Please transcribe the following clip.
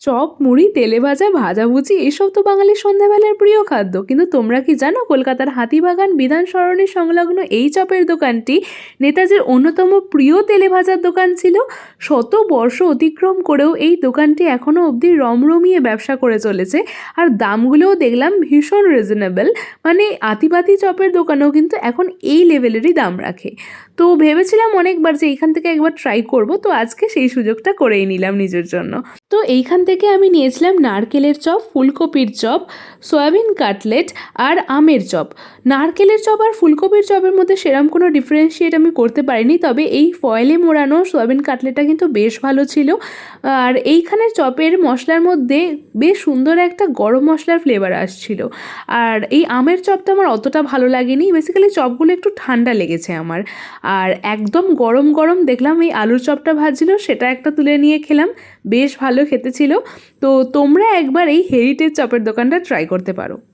Chop, মুড়ি, তেলেভাজা, ভাজাভুজি এসব তো বাঙালির সন্ধ্যাবেলার প্রিয় খাদ্য। কিন্তু তোমরা কি জানো কলকাতার হাতিবাগান বিধান সরণি সংলগ্ন এই চপের দোকানটি নেতাজির অন্যতম প্রিয় তেলেভাজার দোকান ছিল। শত বর্ষ অতিক্রম করেও এই দোকানটি এখনও অবধি রমরমিয়ে ব্যবসা করে চলেছে। আর দামগুলোও দেখলাম ভীষণ রিজনেবল, মানে আতিপাতি চপের দোকানেও কিন্তু এখন এই লেভেলেরই দাম রাখে। তো ভেবেছিলাম অনেকবার যে এইখান থেকে একবার ট্রাই করব, তো আজকে সেই সুযোগটা করেই নিলাম নিজের জন্য। তো এইখান থেকে আমি নিয়েছিলাম নারকেলের চপ, ফুলকপির চপ, সয়াবিন কাটলেট আর আমের চপ। নারকেলের চপ আর ফুলকপির চপের মধ্যে সেরকম কোনো ডিফারেন্সিয়েট আমি করতে পারিনি, তবে এই ফয়েলে মোড়ানো সয়াবিন কাটলেটটা কিন্তু বেশ ভালো ছিল। আর এইখানের চপের মশলার মধ্যে বেশ সুন্দর একটা গরম মশলার ফ্লেভার আসছিল। আর এই আমের চপটা আমার অতটা ভালো লাগেনি, বেসিক্যালি চপগুলো একটু ঠান্ডা লেগেছে আমার। আর একদম গরম গরম দেখলাম এই আলুর চপটা ভাজছিল, সেটা একটা তুলে নিয়ে খেলাম, বেশ ভালো খেতে ছিল। তো তোমরা একবার এই হেরিটেজ চপের দোকানটা ট্রাই করতে পারো।